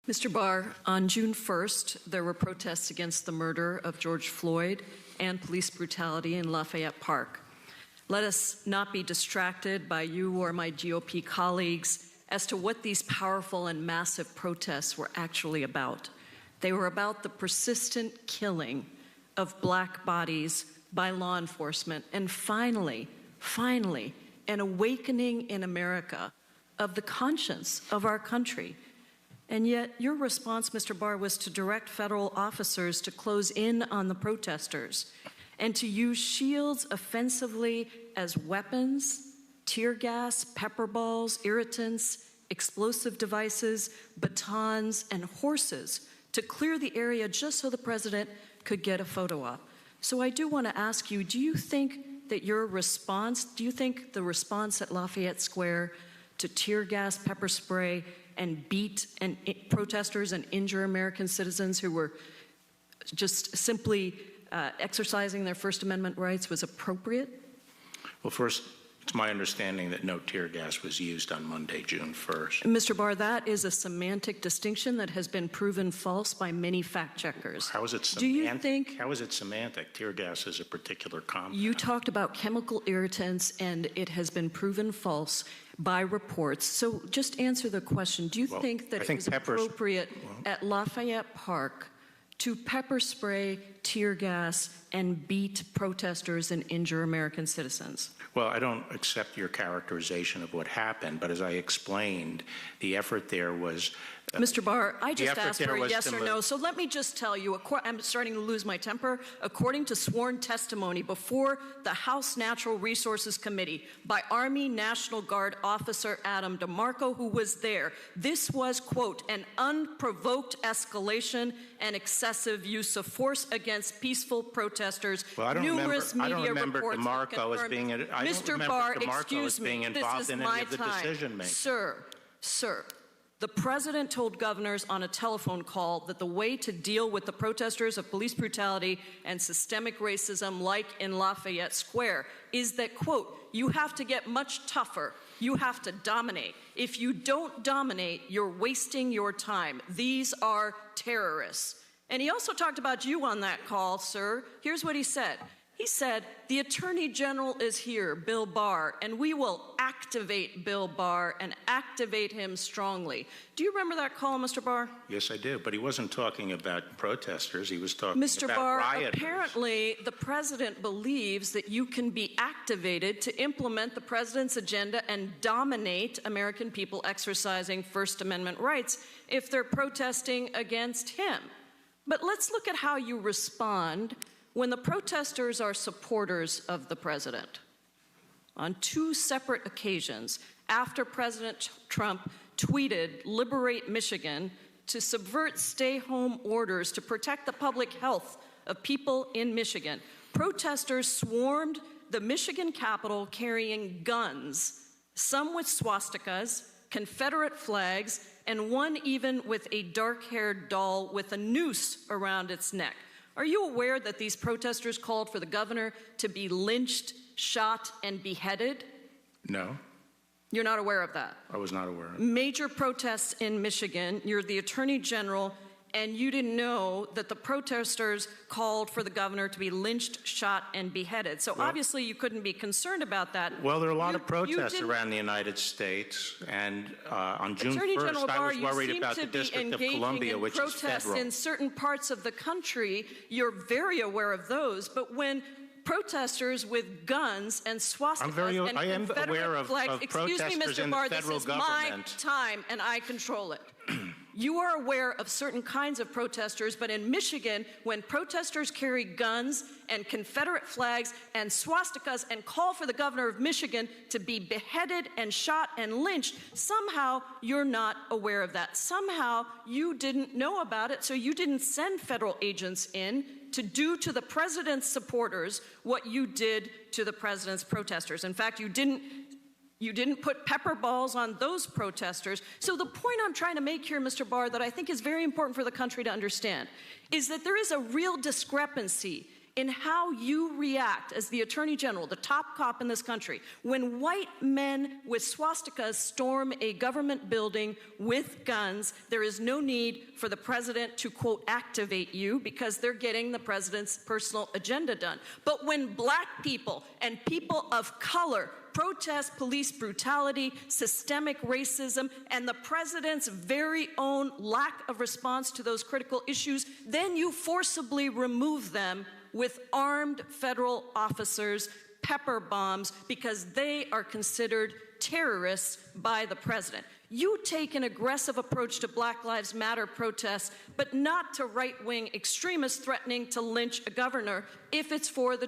Mr. Barr, on June 1st, there were protests against the murder of George Floyd and police brutality in Lafayette Park. Let us not be distracted by you or my GOP colleagues as to what these powerful and massive protests were actually about. They were about the persistent killing of Black bodies by law enforcement, and finally, an awakening in America of the conscience of our country. And yet your response, Mr. Barr, was to direct federal officers to close in on the protesters and to use shields offensively as weapons, tear gas, pepper balls, irritants, explosive devices, batons, and horses to clear the area just so the president could get a photo op. So I do want to ask you, do you think that your response, do you think the response at Lafayette Square to tear gas, pepper spray, and beat protesters and injure American citizens who were just simply exercising their First Amendment rights was appropriate? Well, first, it's my understanding that no tear gas was used on Monday, June 1st. Mr. Barr, that is a semantic distinction that has been proven false by many fact checkers. How is it semantic? Do you think? How is it semantic? Tear gas is a particular compound. You talked about chemical irritants, and it has been proven false by reports. So just answer the question. Do you think that it was appropriate at Lafayette Park to pepper spray, tear gas, and beat protesters and injure American citizens? Well, I don't accept your characterization of what happened, but as I explained, the effort there was... Mr. Barr, I just asked for a yes or no, so let me just tell you, I'm starting to lose my temper. According to sworn testimony before the House Natural Resources Committee by Army National Guard officer Adam DeMarco, who was there, this was, quote, an unprovoked escalation and excessive use of force against peaceful protesters. Well, I don't Numerous remember, media I don't remember reports DeMarco as being, Mr. Barr, excuse me, this is my time. Sir, the president told governors on a telephone call that the way to deal with the protesters of police brutality and systemic racism like in Lafayette Square is that, quote, you have to get much tougher. You have to dominate. If you don't dominate, you're wasting your time. These are terrorists. And he also talked about you on that call, sir. Here's what he said. He said, the Attorney General is here, Bill Barr, and we will activate Bill Barr and activate him strongly. Do you remember that call, Mr. Barr? Yes, I do, but he wasn't talking about protesters. He was talking Mr. about Barr, rioters. Apparently the president believes that you can be activated to implement the president's agenda and dominate American people exercising First Amendment rights if they're protesting against him. But let's look at how you respond when the protesters are supporters of the president. On two separate occasions, after President Trump tweeted, "Liberate Michigan," to subvert stay-home orders to protect the public health of people in Michigan, protesters swarmed the Michigan Capitol carrying guns, some with swastikas, Confederate flags, and one even with a dark-haired doll with a noose around its neck. Are you aware that these protesters called for the governor to be lynched, shot, and beheaded? No. You're not aware of that? I was not aware of it. Major protests in Michigan. You're the Attorney General, and you didn't know that the protesters called for the governor to be lynched, shot, and beheaded. So obviously you couldn't be concerned about that. Well, there are a lot of protests around the United States, and on June Attorney 1st, General Barr, I was worried about the District of Columbia, which is federal. In certain parts of the country, you're very aware of those, but when protesters with guns and swastikas I am aware of protesters in the federal government. Excuse me, Mr. Barr, this is my time, and I control it. You are aware of certain kinds of protesters, but in Michigan, when protesters carry guns and Confederate flags and swastikas and call for the governor of Michigan to be beheaded and shot and lynched, somehow you're not aware of that. Somehow you didn't know about it, so you didn't send federal agents in to do to the president's supporters what you did to the president's protesters. In fact, you didn't put pepper balls on those protesters. So the point I'm trying to make here, Mr. Barr, that I think is very important for the country to understand, is that there is a real discrepancy in how you react as the Attorney General, the top cop in this country, when white men with swastikas storm a government building with guns. There is no need for the president to, quote, activate you because they're getting the president's personal agenda done. But when black people and people of color protest police brutality, systemic racism, and the president's very own lack of response to those critical issues, then you forcibly remove them with armed federal officers, pepper bombs, because they are considered terrorists by the president. You take an aggressive approach to Black Lives Matter protests, but not to right-wing extremists threatening to lynch a governor if it's for the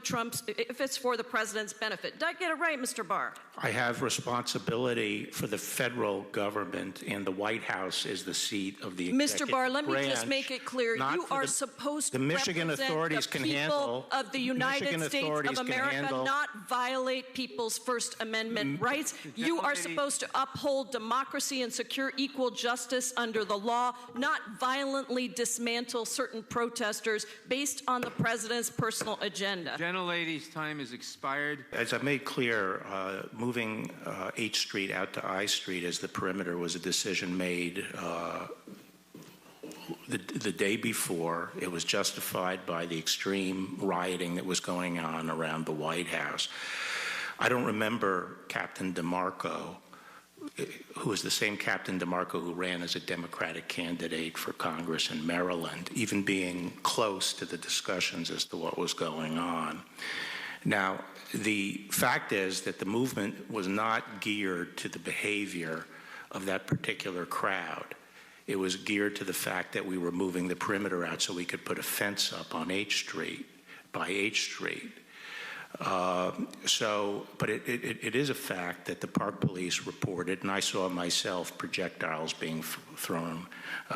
president's benefit. Did I get it right, Mr. Barr? I have responsibility for the federal government, and the White House is the seat of the executive Mr. Barr, let me just branch, make it clear. You are supposed to the Michigan represent authorities the can people handle of the United States of America, not violate people's First Amendment rights. You are supposed to uphold democracy and secure equal justice under the law, not violently dismantle certain protesters based on the president's personal agenda. Gentlelady's time has expired. As I made clear, moving H Street out to I Street as the perimeter was a decision made the day before. It was justified by the extreme rioting that was going on around the White House. I don't remember Captain DeMarco, who is the same Captain DeMarco who ran as a Democratic candidate for Congress in Maryland, even being close to the discussions as to what was going on. Now, the fact is that the movement was not geared to the behavior of that particular crowd. It was geared to the fact that we were moving the perimeter out so we could put a fence up on H Street, by H Street. But it is a fact that the Park Police reported, and I saw myself projectiles being thrown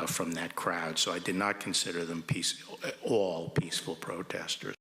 from that crowd, so I did not consider them all peaceful protesters.